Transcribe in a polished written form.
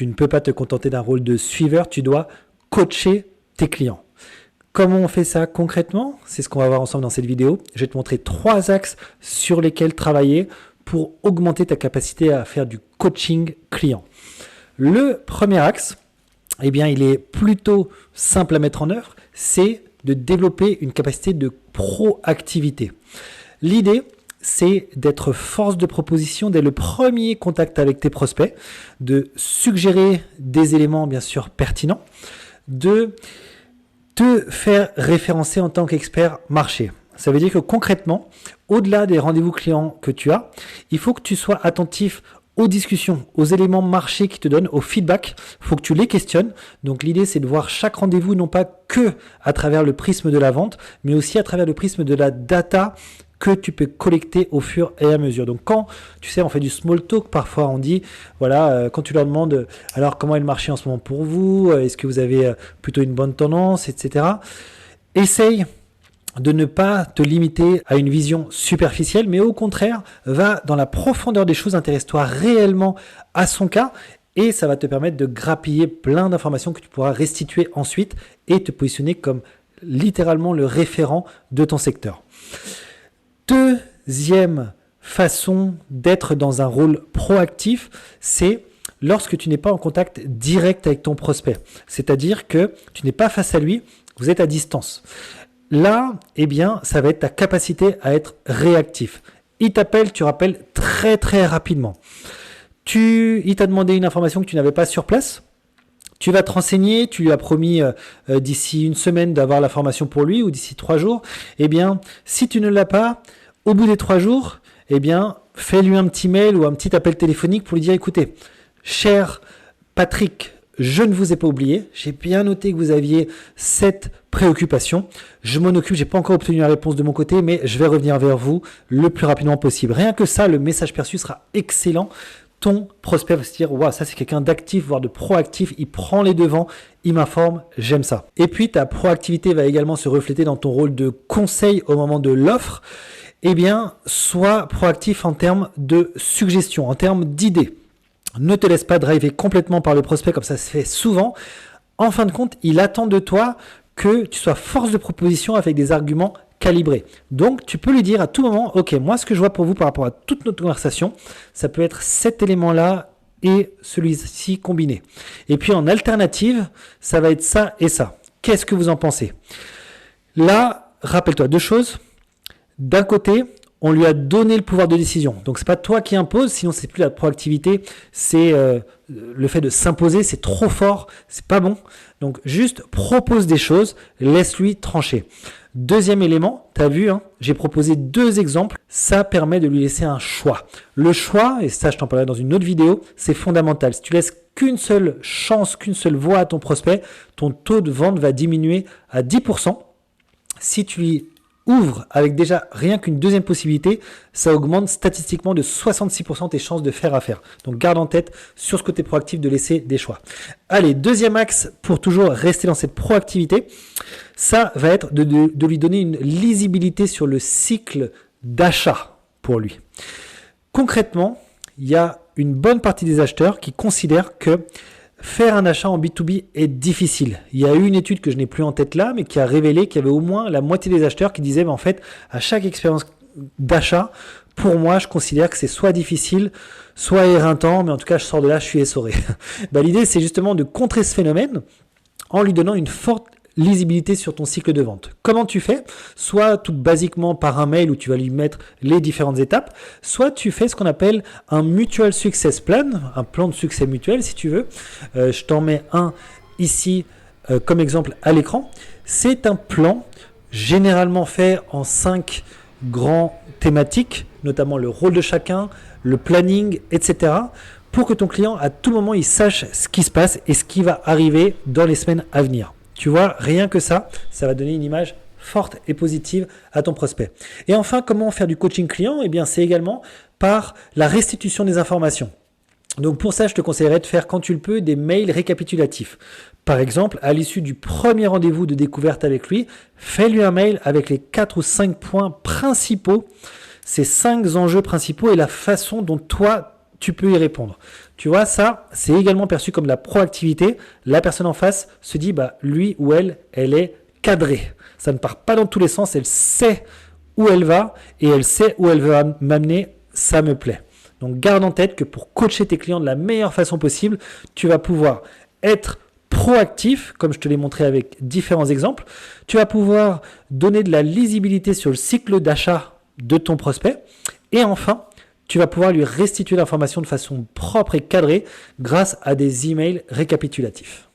tu ne peux pas te contenter d'un rôle de suiveur, tu dois coacher tes clients. Comment on fait ça concrètement? C'est ce qu'on va voir ensemble dans cette vidéo. Je vais te montrer 3 axes sur lesquels travailler pour augmenter ta capacité à faire du coaching client. Le premier axe, eh bien, il est plutôt simple à mettre en œuvre, c'est de développer une capacité de proactivité. L'idée, c'est d'être force de proposition dès le premier contact avec tes prospects, de suggérer des éléments bien sûr pertinents, de te faire référencer en tant qu'expert marché. Ça veut dire que concrètement, au-delà des rendez-vous clients que tu as, il faut que tu sois attentif aux discussions, aux éléments marché qui te donnent, au feedback. Il faut que tu les questionnes. Donc l'idée, c'est de voir chaque rendez-vous non pas que à travers le prisme de la vente, mais aussi à travers le prisme de la data que tu peux collecter au fur et à mesure. Donc quand, tu sais, on fait du small talk, parfois on dit, voilà, quand tu leur demandes, alors comment est le marché en ce moment pour vous? Est-ce que vous avez plutôt une bonne tendance, etc. Essaye de ne pas te limiter à une vision superficielle, mais au contraire, va dans la profondeur des choses, intéresse-toi réellement à son cas et ça va te permettre de grappiller plein d'informations que tu pourras restituer ensuite et te positionner comme littéralement le référent de ton secteur. Deuxième façon d'être dans un rôle proactif, c'est lorsque tu n'es pas en contact direct avec ton prospect. C'est-à-dire que tu n'es pas face à lui, vous êtes à distance. Là, eh bien, ça va être ta capacité à être réactif. Il t'appelle, tu rappelles très très rapidement. Il t'a demandé une information que tu n'avais pas sur place. Tu vas te renseigner, tu lui as promis d'ici une semaine d'avoir la formation pour lui ou d'ici 3 jours. Eh bien, si tu ne l'as pas, au bout des 3 jours, eh bien, fais-lui un petit mail ou un petit appel téléphonique pour lui dire, écoutez, cher Patrick, je ne vous ai pas oublié. J'ai bien noté que vous aviez cette préoccupation. Je m'en occupe, j'ai pas encore obtenu la réponse de mon côté, mais je vais revenir vers vous le plus rapidement possible. Rien que ça, le message perçu sera excellent. Ton prospect va se dire, waouh, ça c'est quelqu'un d'actif, voire de proactif, il prend les devants, il m'informe, j'aime ça. Et puis ta proactivité va également se refléter dans ton rôle de conseil au moment de l'offre. Eh bien, sois proactif en termes de suggestions, en termes d'idées. Ne te laisse pas driver complètement par le prospect comme ça se fait souvent. En fin de compte, il attend de toi que tu sois force de proposition avec des arguments calibré. Donc, tu peux lui dire à tout moment, ok, moi, ce que je vois pour vous par rapport à toute notre conversation, ça peut être cet élément-là et celui-ci combiné. Et puis, en alternative, ça va être ça et ça. Qu'est-ce que vous en pensez? Là, rappelle-toi 2 choses. D'un côté, on lui a donné le pouvoir de décision. Donc, c'est pas toi qui imposes, sinon c'est plus la proactivité, c'est le fait de s'imposer, c'est trop fort, c'est pas bon. Donc, juste propose des choses, laisse-lui trancher. Deuxième élément, tu as vu, j'ai proposé 2 exemples. Ça permet de lui laisser un choix. Le choix, et ça je t'en parlerai dans une autre vidéo, c'est fondamental. Si tu laisses qu'une seule chance, qu'une seule voie à ton prospect, ton taux de vente va diminuer à 10%. Si tu lui ouvres avec déjà rien qu'une deuxième possibilité, ça augmente statistiquement de 66% tes chances de faire affaire. Donc garde en tête sur ce côté proactif de laisser des choix. Allez, deuxième axe pour toujours rester dans cette proactivité, ça va être de lui donner une lisibilité sur le cycle d'achat pour lui. Concrètement, il y a une bonne partie des acheteurs qui considèrent que faire un achat en B2B est difficile. Il y a eu une étude que je n'ai plus en tête là, mais qui a révélé qu'il y avait au moins la moitié des acheteurs qui disaient, en fait, à chaque expérience d'achat, pour moi, je considère que c'est soit difficile, soit éreintant, mais en tout cas, je sors de là, je suis essoré. L'idée, c'est justement de contrer ce phénomène en lui donnant une forte lisibilité sur ton cycle de vente. Comment tu fais? Soit tout basiquement par un mail où tu vas lui mettre les différentes étapes, soit tu fais ce qu'on appelle un Mutual Success Plan, un plan de succès mutuel si tu veux. Je t'en mets un ici comme exemple à l'écran. C'est un plan généralement fait en 5 grands thématiques, notamment le rôle de chacun, le planning, etc. pour que ton client, à tout moment, il sache ce qui se passe et ce qui va arriver dans les semaines à venir. Tu vois, rien que ça, ça va donner une image forte et positive à ton prospect. Et enfin, comment faire du coaching client? Eh bien, c'est également par la restitution des informations. Donc pour ça, je te conseillerais de faire, quand tu le peux, des mails récapitulatifs. Par exemple, à l'issue du premier rendez-vous de découverte avec lui, fais-lui un mail avec les 4 ou 5 points principaux, ces 5 enjeux principaux et la façon dont toi, tu peux y répondre. Tu vois, ça, c'est également perçu comme la proactivité. La personne en face se dit, bah, lui ou elle est cadrée. Ça ne part pas dans tous les sens, elle sait où elle va et elle sait où elle veut m'amener, ça me plaît. Donc garde en tête que pour coacher tes clients de la meilleure façon possible, tu vas pouvoir être proactif, comme je te l'ai montré avec différents exemples. Tu vas pouvoir donner de la lisibilité sur le cycle d'achat de ton prospect. Et enfin, tu vas pouvoir lui restituer l'information de façon propre et cadrée grâce à des emails récapitulatifs.